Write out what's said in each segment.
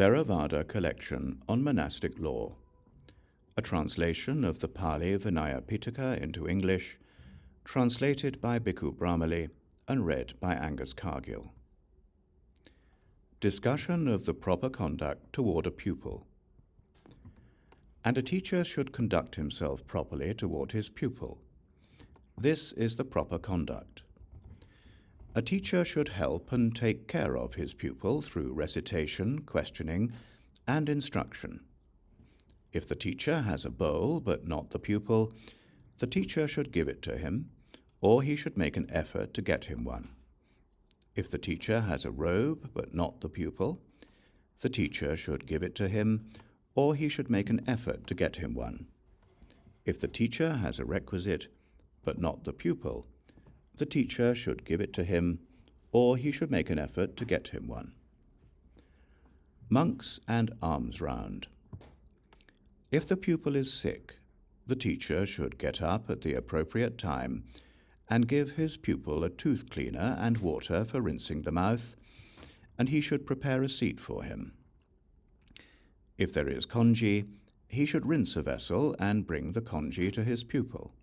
Theravada collection on monastic law, a translation of the Pali Vinaya Pitaka into English, translated by Bhikkhu Brahmali and read by Angus Cargill. Discussion of the proper conduct toward a pupil. And a teacher should conduct himself properly toward his pupil. This is the proper conduct. A teacher should help and take care of his pupil through recitation, questioning, and instruction. If the teacher has a bowl but not the pupil, the teacher should give it to him, or he should make an effort to get him one. If the teacher has a robe but not the pupil, the teacher should give it to him, or he should make an effort to get him one. If the teacher has a requisite but not the pupil, the teacher should give it to him, or he should make an effort to get him one. Monks and alms round. If the pupil is sick, the teacher should get up at the appropriate time and give his pupil a tooth cleaner and water for rinsing the mouth, and he should prepare a seat for him. If there is congee, he should rinse a vessel and bring the congee to his pupil.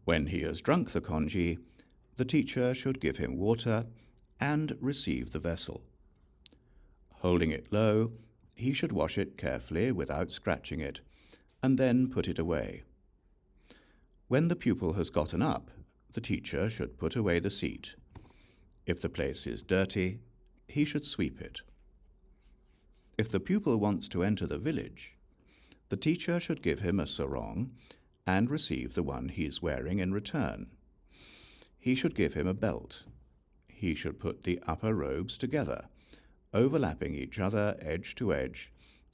When he has drunk the congee, the teacher should give him water and receive the vessel. Holding it low, he should wash it carefully without scratching it, and then put it away. When the pupil has gotten up, the teacher should put away the seat. If the place is dirty, he should sweep it. If the pupil wants to enter the village, the teacher should give him a sarong and receive the one he is wearing in return. He should give him a belt. He should put the upper robes together, overlapping each other edge to edge,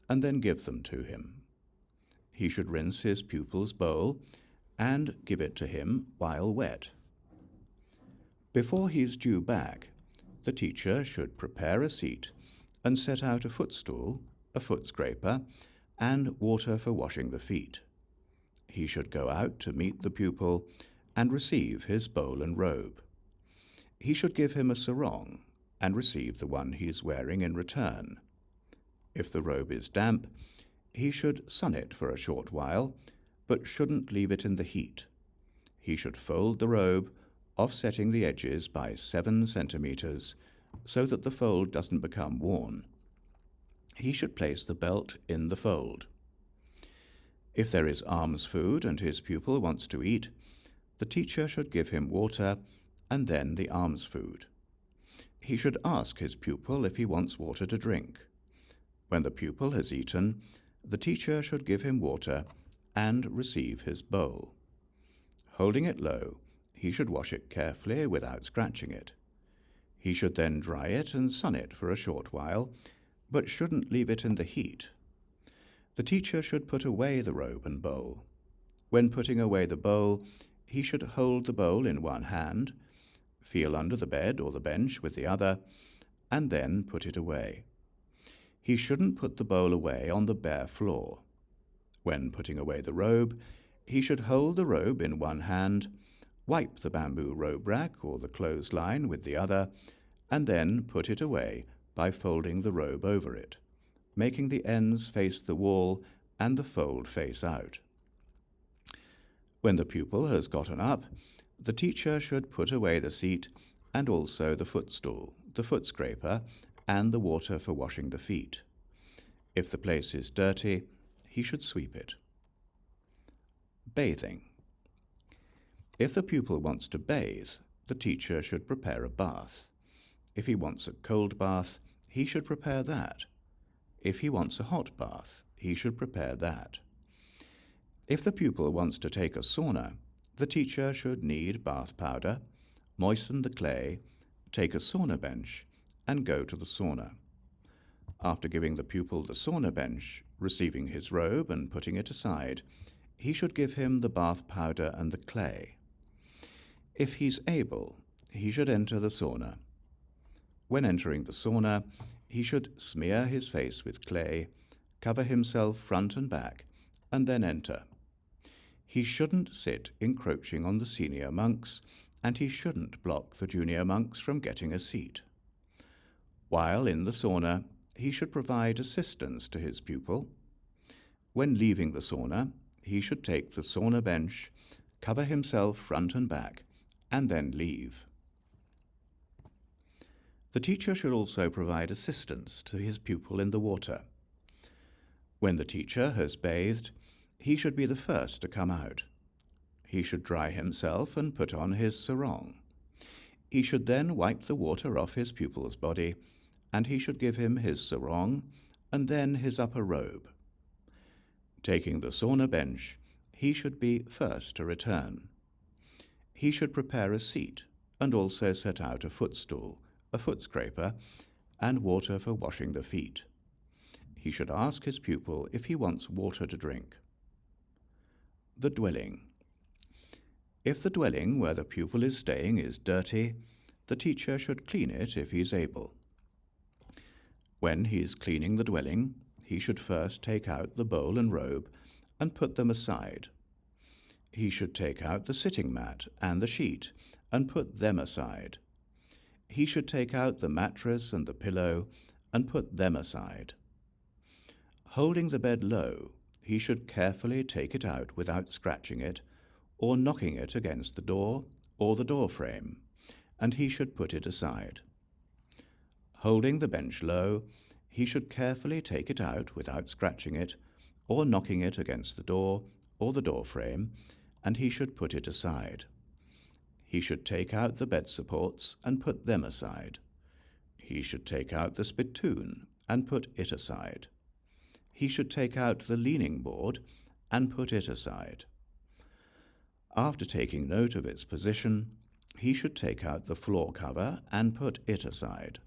and then give them to him. He should rinse his pupil's bowl and give it to him while wet. Before he is due back, the teacher should prepare a seat and set out a footstool, a foot scraper, and water for washing the feet. He should go out to meet the pupil and receive his bowl and robe. He should give him a sarong and receive the one he is wearing in return. If the robe is damp, he should sun it for a short while, but shouldn't leave it in the heat. He should fold the robe, offsetting the edges by 7 centimeters, so that the fold doesn't become worn. He should place the belt in the fold. If there is alms food and his pupil wants to eat, the teacher should give him water and then the alms food. He should ask his pupil if he wants water to drink. When the pupil has eaten, the teacher should give him water and receive his bowl. Holding it low, he should wash it carefully without scratching it. He should then dry it and sun it for a short while, but shouldn't leave it in the heat. The teacher should put away the robe and bowl. When putting away the bowl, he should hold the bowl in one hand, feel under the bed or the bench with the other, and then put it away. He shouldn't put the bowl away on the bare floor. When putting away the robe, he should hold the robe in one hand, wipe the bamboo robe rack or the clothesline with the other, and then put it away by folding the robe over it, making the ends face the wall and the fold face out. When the pupil has gotten up, the teacher should put away the seat and also the footstool, the foot scraper, and the water for washing the feet. If the place is dirty, he should sweep it. Bathing. If the pupil wants to bathe, the teacher should prepare a bath. If he wants a cold bath, he should prepare that. If he wants a hot bath, he should prepare that. If the pupil wants to take a sauna, the teacher should knead bath powder, moisten the clay, take a sauna bench, and go to the sauna. After giving the pupil the sauna bench, receiving his robe and putting it aside, he should give him the bath powder and the clay. If he's able, he should enter the sauna. When entering the sauna, he should smear his face with clay, cover himself front and back, and then enter. He shouldn't sit encroaching on the senior monks, and he shouldn't block the junior monks from getting a seat. While in the sauna, he should provide assistance to his pupil. When leaving the sauna, he should take the sauna bench, cover himself front and back, and then leave. The teacher should also provide assistance to his pupil in the water. When the teacher has bathed, he should be the first to come out. He should dry himself and put on his sarong. He should then wipe the water off his pupil's body, and he should give him his sarong and then his upper robe. Taking the sauna bench, he should be first to return. He should prepare a seat and also set out a footstool, a foot scraper, and water for washing the feet. He should ask his pupil if he wants water to drink. The dwelling. If the dwelling where the pupil is staying is dirty, the teacher should clean it if he is able. When he is cleaning the dwelling, he should first take out the bowl and robe and put them aside. He should take out the sitting mat and the sheet and put them aside. He should take out the mattress and the pillow and put them aside. Holding the bed low, he should carefully take it out without scratching it or knocking it against the door or the door frame, and he should put it aside. Holding the bench low, he should carefully take it out without scratching it or knocking it against the door or the door frame, and he should put it aside. He should take out the bed supports and put them aside. He should take out the spittoon and put it aside. He should take out the leaning board and put it aside. After taking note of its position, he should take out the floor cover and put it aside.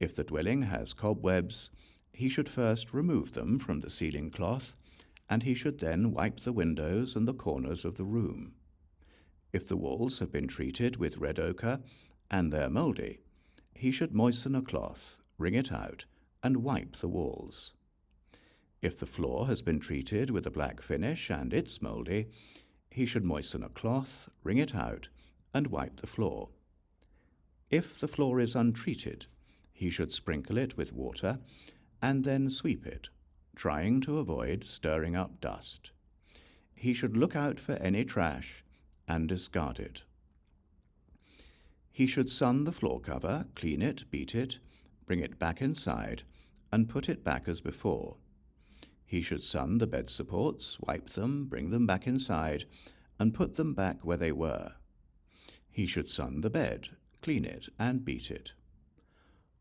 If the dwelling has cobwebs, he should first remove them from the ceiling cloth, and he should then wipe the windows and the corners of the room. If the walls have been treated with red ochre and they're mouldy, he should moisten a cloth, wring it out, and wipe the walls. If the floor has been treated with a black finish and it's mouldy, he should moisten a cloth, wring it out, and wipe the floor. If the floor is untreated, he should sprinkle it with water and then sweep it, trying to avoid stirring up dust. He should look out for any trash and discard it. He should sun the floor cover, clean it, beat it, bring it back inside, and put it back as before. He should sun the bed supports, wipe them, bring them back inside, and put them back where they were. He should sun the bed, clean it, and beat it.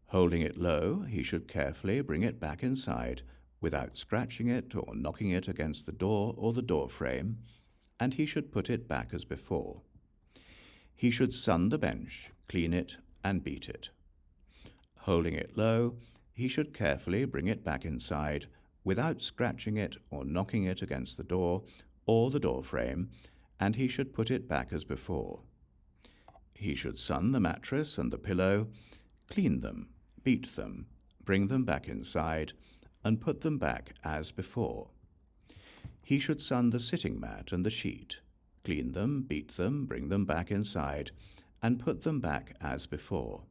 Holding it low, he should carefully bring it back inside without scratching it or knocking it against the door or the door frame, and he should put it back as before. He should sun the bench, clean it, and beat it. Holding it low, he should carefully bring it back inside without scratching it or knocking it against the door or the door frame, and he should put it back as before. He should sun the mattress and the pillow, clean them, beat them, bring them back inside, and put them back as before. He should sun the sitting mat and the sheet, clean them, beat them, bring them back inside, and put them back as before.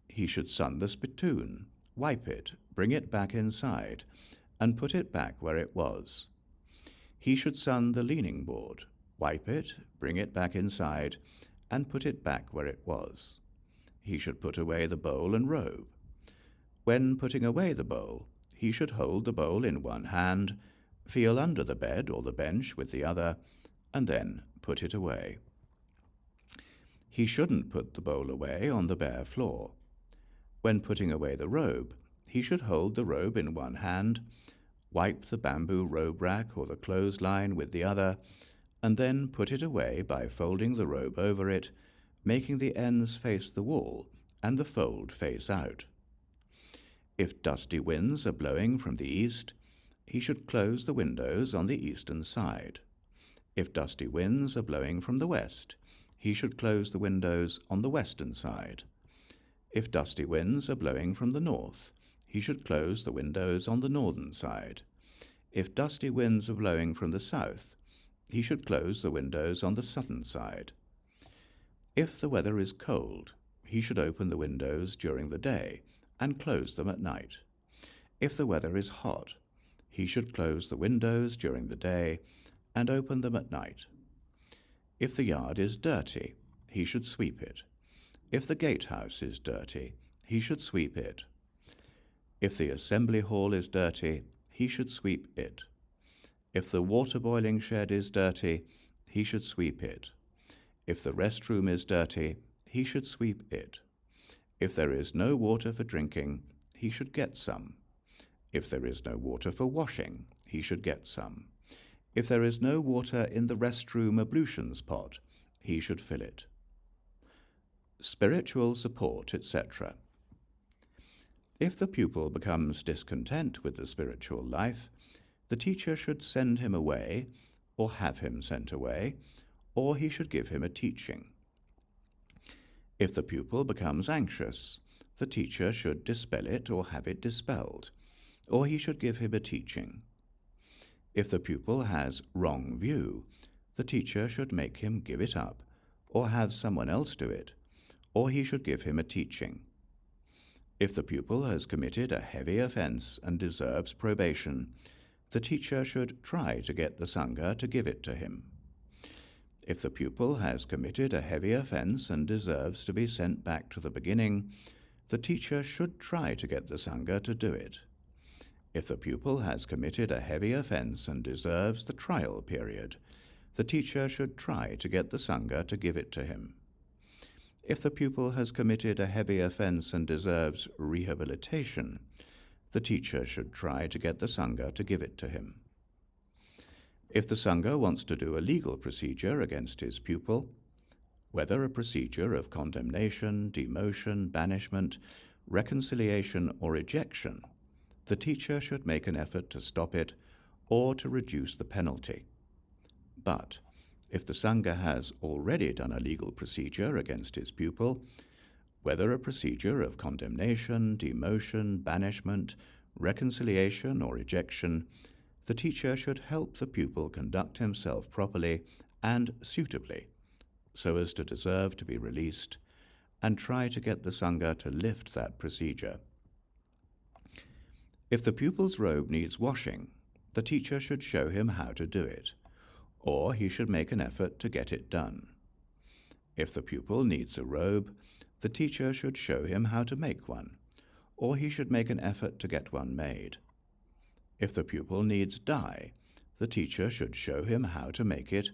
He should sun the spittoon, wipe it, bring it back inside, and put it back where it was. He should sun the leaning board, wipe it, bring it back inside, and put it back where it was. He should put away the bowl and robe. When putting away the bowl, he should hold the bowl in one hand, feel under the bed or the bench with the other, and then put it away. He shouldn't put the bowl away on the bare floor. When putting away the robe, he should hold the robe in one hand, wipe the bamboo robe rack or the clothesline with the other, and then put it away by folding the robe over it, making the ends face the wall and the fold face out. If dusty winds are blowing from the east, he should close the windows on the eastern side. If dusty winds are blowing from the west, he should close the windows on the western side. If dusty winds are blowing from the north, he should close the windows on the northern side. If dusty winds are blowing from the south, he should close the windows on the southern side. If the weather is cold, he should open the windows during the day and close them at night. If the weather is hot, he should close the windows during the day and open them at night. If the yard is dirty, he should sweep it. If the gatehouse is dirty, he should sweep it. If the assembly hall is dirty, he should sweep it. If the water boiling shed is dirty, he should sweep it. If the restroom is dirty, he should sweep it. If there is no water for drinking, he should get some. If there is no water for washing, he should get some. If there is no water in the restroom ablutions pot, he should fill it. Spiritual support, etc. If the pupil becomes discontent with the spiritual life, the teacher should send him away, or have him sent away, or he should give him a teaching. If the pupil becomes anxious, the teacher should dispel it or have it dispelled, or he should give him a teaching. If the pupil has wrong view, the teacher should make him give it up, or have someone else do it, or he should give him a teaching. If the pupil has committed a heavy offense and deserves probation, the teacher should try to get the Sangha to give it to him. If the pupil has committed a heavy offense and deserves to be sent back to the beginning, the teacher should try to get the Sangha to do it. If the pupil has committed a heavy offense and deserves the trial period, the teacher should try to get the Sangha to give it to him. If the pupil has committed a heavy offense and deserves rehabilitation, the teacher should try to get the Sangha to give it to him. If the Sangha wants to do a legal procedure against his pupil, whether a procedure of condemnation, demotion, banishment, reconciliation, or ejection, the teacher should make an effort to stop it or to reduce the penalty. But if the Sangha has already done a legal procedure against his pupil, whether a procedure of condemnation, demotion, banishment, reconciliation, or ejection, the teacher should help the pupil conduct himself properly and suitably, so as to deserve to be released, and try to get the Sangha to lift that procedure. If the pupil's robe needs washing, the teacher should show him how to do it, or he should make an effort to get it done. If the pupil needs a robe, the teacher should show him how to make one, or he should make an effort to get one made. If the pupil needs dye, the teacher should show him how to make it,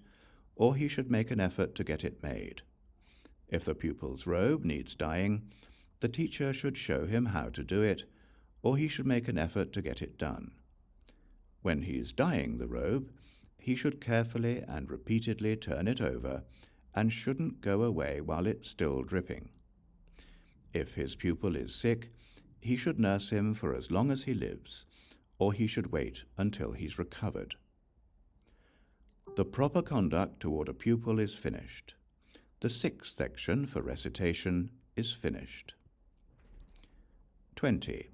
or he should make an effort to get it made. If the pupil's robe needs dyeing, the teacher should show him how to do it, or he should make an effort to get it done. When he's dyeing the robe, he should carefully and repeatedly turn it over and shouldn't go away while it's still dripping. If his pupil is sick, he should nurse him for as long as he lives, or he should wait until he's recovered. The proper conduct toward a pupil is finished. The sixth section for recitation is finished. 20.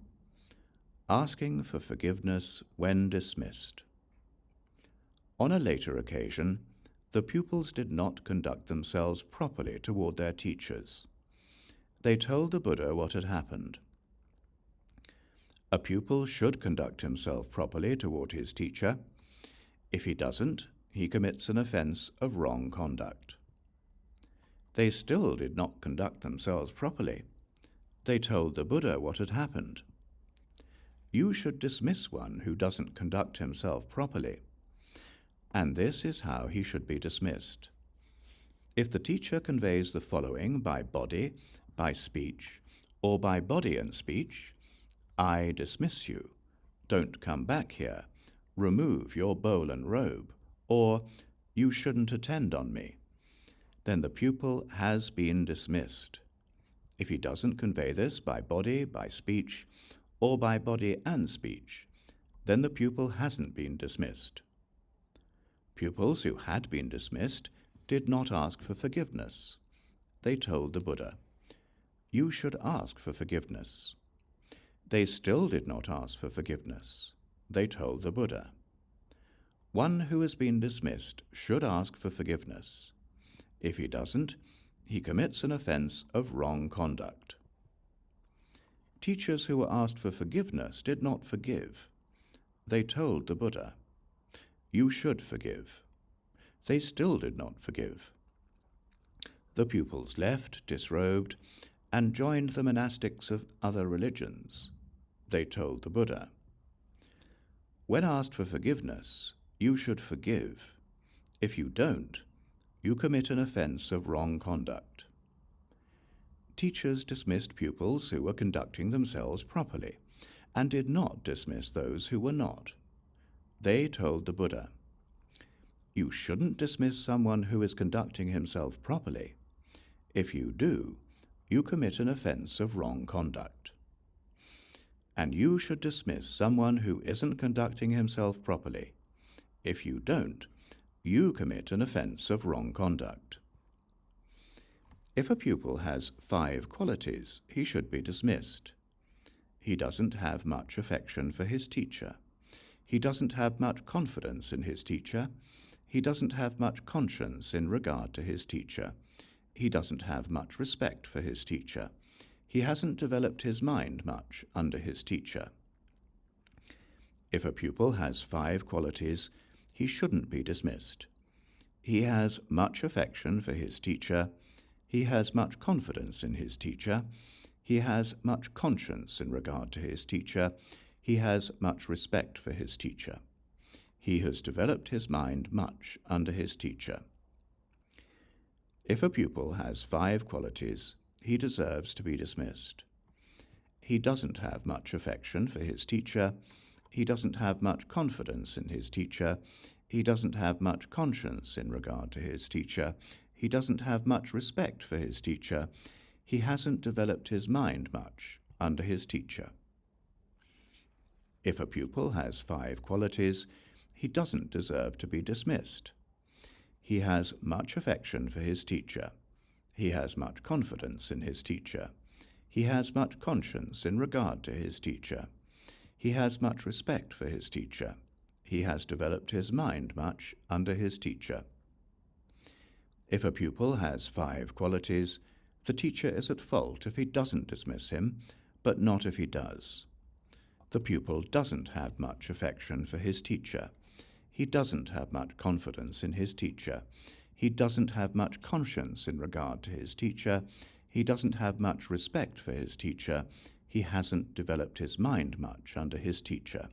Asking for forgiveness when dismissed. On a later occasion, the pupils did not conduct themselves properly toward their teachers. They told the Buddha what had happened. A pupil should conduct himself properly toward his teacher. If he doesn't, he commits an offense of wrong conduct. They still did not conduct themselves properly. They told the Buddha what had happened. You should dismiss one who doesn't conduct himself properly. And this is how he should be dismissed. If the teacher conveys the following by body, by speech, or by body and speech, I dismiss you, don't come back here, remove your bowl and robe, or you shouldn't attend on me, then the pupil has been dismissed. If he doesn't convey this by body, by speech, or by body and speech, then the pupil hasn't been dismissed. Pupils who had been dismissed did not ask for forgiveness. They told the Buddha, you should ask for forgiveness. They still did not ask for forgiveness. They told the Buddha, one who has been dismissed should ask for forgiveness. If he doesn't, he commits an offense of wrong conduct. Teachers who were asked for forgiveness did not forgive. They told the Buddha, "You should forgive." They still did not forgive. The pupils left, disrobed, and joined the monastics of other religions. They told the Buddha, "When asked for forgiveness, you should forgive. If you don't, you commit an offense of wrong conduct." Teachers dismissed pupils who were conducting themselves properly, and did not dismiss those who were not. They told the Buddha, "You shouldn't dismiss someone who is conducting himself properly. If you do, you commit an offense of wrong conduct. And you should dismiss someone who isn't conducting himself properly. If you don't, you commit an offense of wrong conduct." If a pupil has 5 qualities, he should be dismissed. He doesn't have much affection for his teacher. He doesn't have much confidence in his teacher. He doesn't have much conscience in regard to his teacher. He doesn't have much respect for his teacher. He hasn't developed his mind much under his teacher. If a pupil has 5 qualities, he shouldn't be dismissed. He has much affection for his teacher. He has much confidence in his teacher. He has much conscience in regard to his teacher. He has much respect for his teacher. He has developed his mind much under his teacher. If a pupil has 5 qualities, he deserves to be dismissed. He doesn't have much affection for his teacher. He doesn't have much confidence in his teacher. He doesn't have much conscience in regard to his teacher. He doesn't have much respect for his teacher. He hasn't developed his mind much under his teacher. If a pupil has 5 qualities, he doesn't deserve to be dismissed. He has much affection for his teacher. He has much confidence in his teacher. He has much conscience in regard to his teacher. He has much respect for his teacher. He has developed his mind much under his teacher. If a pupil has 5 qualities, the teacher is at fault if he doesn't dismiss him, but not if he does. The pupil doesn't have much affection for his teacher. He doesn't have much confidence in his teacher. He doesn't have much conscience in regard to his teacher. He doesn't have much respect for his teacher. He hasn't developed his mind much under his teacher.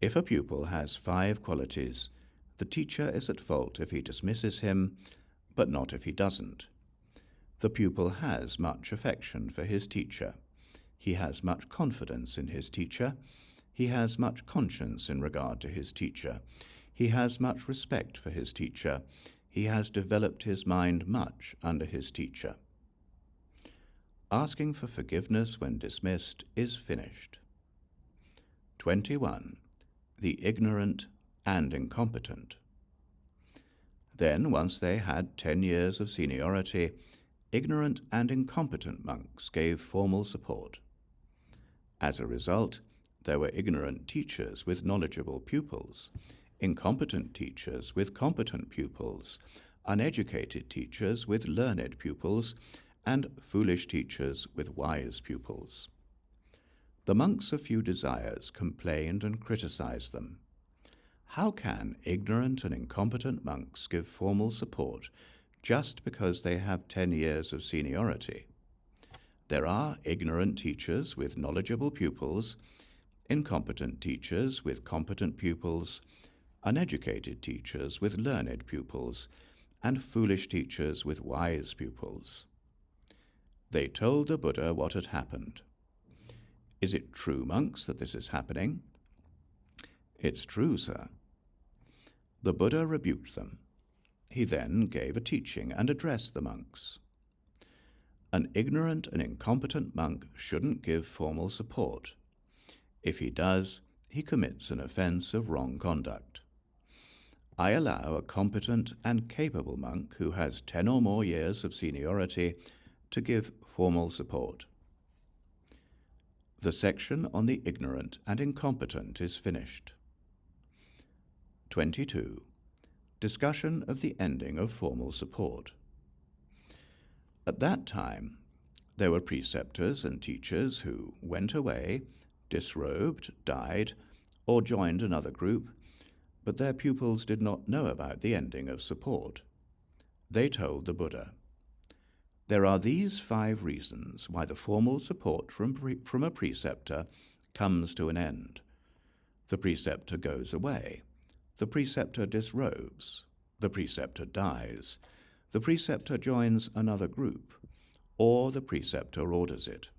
If a pupil has 5 qualities, the teacher is at fault if he dismisses him, but not if he doesn't. The pupil has much affection for his teacher. He has much confidence in his teacher. He has much conscience in regard to his teacher. He has much respect for his teacher. He has developed his mind much under his teacher. Asking for forgiveness when dismissed is finished. 21. The ignorant and incompetent. Then, once they had 10 years of seniority, ignorant and incompetent monks gave formal support. As a result, there were ignorant teachers with knowledgeable pupils, incompetent teachers with competent pupils, uneducated teachers with learned pupils, and foolish teachers with wise pupils. The monks of few desires complained and criticized them. How can ignorant and incompetent monks give formal support just because they have 10 years of seniority? There are ignorant teachers with knowledgeable pupils, incompetent teachers with competent pupils, uneducated teachers with learned pupils, and foolish teachers with wise pupils. They told the Buddha what had happened. Is it true, monks, that this is happening? It's true, sir. The Buddha rebuked them. He then gave a teaching and addressed the monks. An ignorant and incompetent monk shouldn't give formal support. If he does, he commits an offense of wrong conduct. I allow a competent and capable monk who has 10 or more years of seniority to give formal support. The section on the ignorant and incompetent is finished. 22. Discussion of the ending of formal support. At that time, There were preceptors and teachers who went away, disrobed, died, or joined another group, but their pupils did not know about the ending of support. They told the Buddha, "There are these 5 reasons why the formal support from a preceptor comes to an end. The preceptor goes away. The preceptor disrobes. The preceptor dies. The preceptor joins another group, or the preceptor orders it.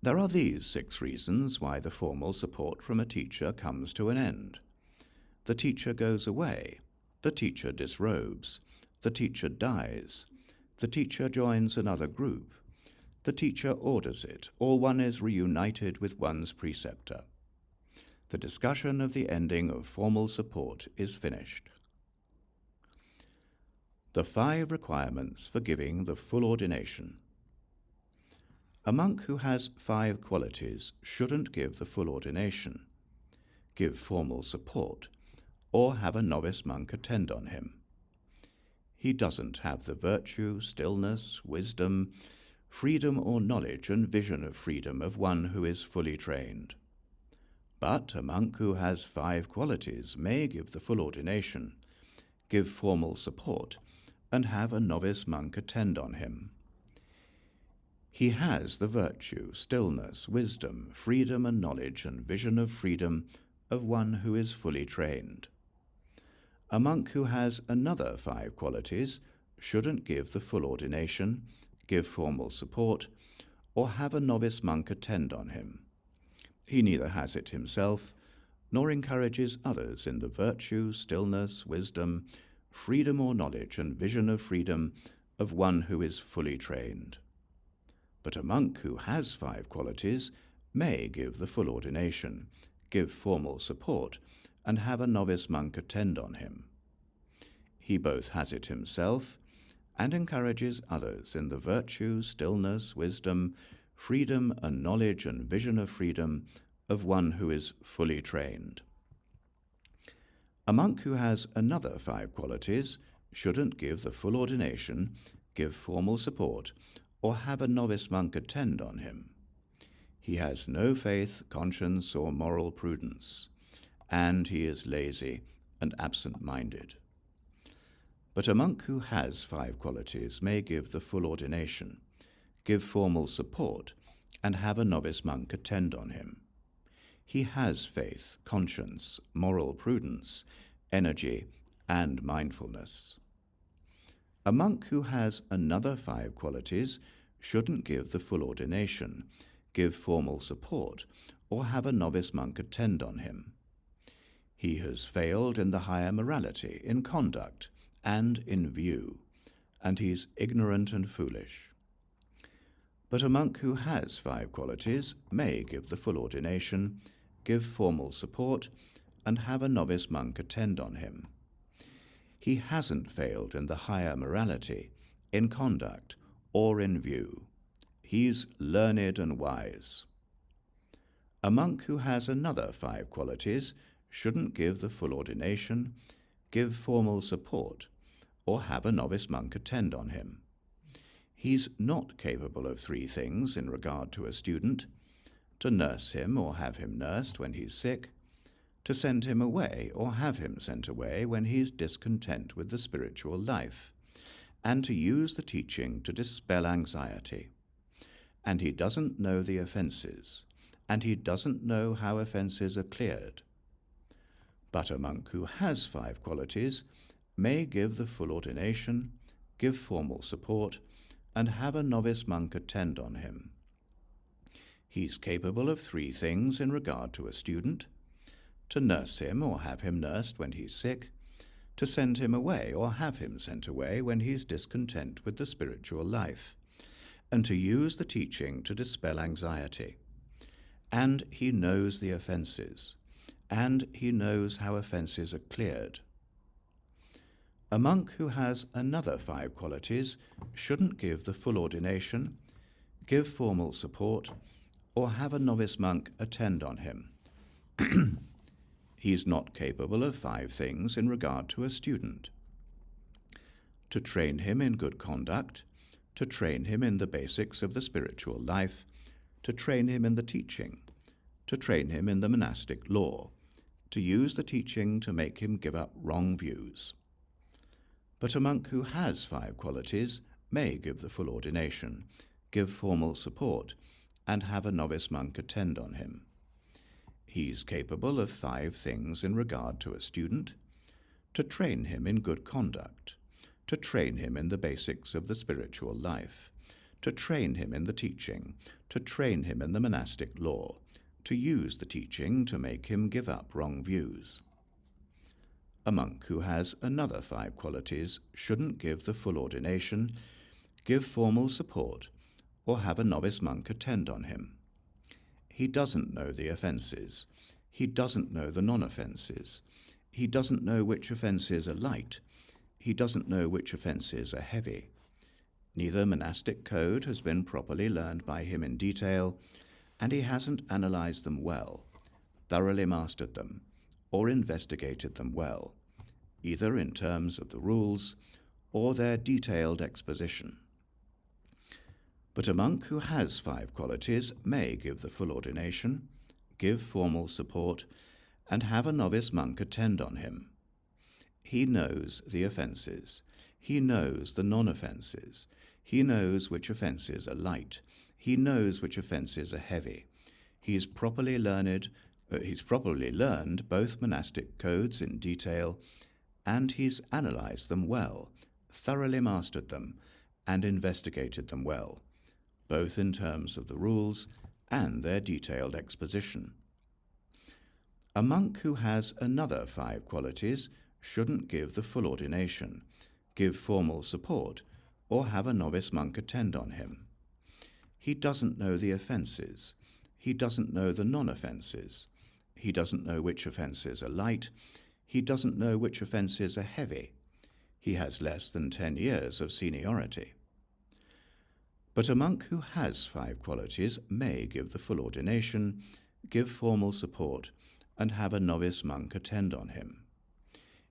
There are these 6 reasons why the formal support from a teacher comes to an end. The teacher goes away. The teacher disrobes. The teacher dies. The teacher joins another group. The teacher orders it, or one is reunited with one's preceptor. The discussion of the ending of formal support is finished." The 5 requirements for giving the full ordination. A monk who has 5 qualities shouldn't give the full ordination, give formal support, or have a novice monk attend on him. He doesn't have the virtue, stillness, wisdom, freedom or knowledge and vision of freedom of one who is fully trained. But a monk who has 5 qualities may give the full ordination, give formal support, and have a novice monk attend on him. He has the virtue, stillness, wisdom, freedom and knowledge and vision of freedom of one who is fully trained. A monk who has another 5 qualities shouldn't give the full ordination, give formal support, or have a novice monk attend on him. He neither has it himself, nor encourages others in the virtue, stillness, wisdom, freedom or knowledge and vision of freedom of one who is fully trained. But a monk who has 5 qualities may give the full ordination, give formal support, and have a novice monk attend on him. He both has it himself and encourages others in the virtue, stillness, wisdom, freedom and knowledge and vision of freedom of one who is fully trained. A monk who has another 5 qualities shouldn't give the full ordination, give formal support, or have a novice monk attend on him. He has no faith, conscience, or moral prudence, and he is lazy and absent-minded. But a monk who has 5 qualities may give the full ordination, give formal support, and have a novice monk attend on him. He has faith, conscience, moral prudence, energy, and mindfulness. A monk who has another 5 qualities shouldn't give the full ordination, give formal support, or have a novice monk attend on him. He has failed in the higher morality, in conduct, and in view, and he's ignorant and foolish. But a monk who has 5 qualities may give the full ordination, give formal support, and have a novice monk attend on him. He hasn't failed in the higher morality, in conduct, or in view. He's learned and wise. A monk who has another 5 qualities shouldn't give the full ordination, give formal support, or have a novice monk attend on him. He's not capable of 3 things in regard to a student: to nurse him or have him nursed when he's sick, to send him away or have him sent away when he's discontent with the spiritual life, and to use the teaching to dispel anxiety. And he doesn't know the offences, and he doesn't know how offences are cleared. But a monk who has 5 qualities may give the full ordination, give formal support, and have a novice monk attend on him. He's capable of 3 things in regard to a student: to nurse him or have him nursed when he's sick, to send him away or have him sent away when he's discontent with the spiritual life, and to use the teaching to dispel anxiety. And he knows the offences, and he knows how offences are cleared. A monk who has another 5 qualities shouldn't give the full ordination, give formal support, or have a novice monk attend on him. He's not capable of 5 things in regard to a student: to train him in good conduct, to train him in the basics of the spiritual life, to train him in the teaching, to train him in the monastic law, to use the teaching to make him give up wrong views. But a monk who has 5 qualities may give the full ordination, give formal support, and have a novice monk attend on him. He's capable of 5 things in regard to a student: to train him in good conduct, to train him in the basics of the spiritual life, to train him in the teaching, to train him in the monastic law, to use the teaching to make him give up wrong views. A monk who has another 5 qualities shouldn't give the full ordination, give formal support, or have a novice monk attend on him. He doesn't know the offences. He doesn't know the non-offences. He doesn't know which offences are light. He doesn't know which offences are heavy. Neither monastic code has been properly learned by him in detail, and he hasn't analysed them well, thoroughly mastered them, or investigated them well, either in terms of the rules or their detailed exposition. But a monk who has 5 qualities may give the full ordination, give formal support, and have a novice monk attend on him. He knows the offences. He knows the non-offences. He knows which offences are light. He knows which offences are heavy. He's properly learned both monastic codes in detail, and he's analysed them well, thoroughly mastered them, and investigated them well, both in terms of the rules and their detailed exposition. A monk who has another 5 qualities shouldn't give the full ordination, give formal support, or have a novice monk attend on him. He doesn't know the offences. He doesn't know the non-offences. He doesn't know which offences are light. He doesn't know which offences are heavy. He has less than 10 years of seniority. But a monk who has 5 qualities may give the full ordination, give formal support, and have a novice monk attend on him.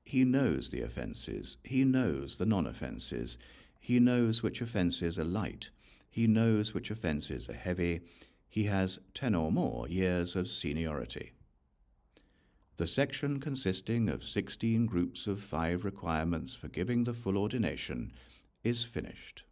He knows the offences. He knows the non-offences. He knows which offences are light. He knows which offences are heavy. He has 10 or more years of seniority. The section consisting of 16 groups of 5 requirements for giving the full ordination is finished.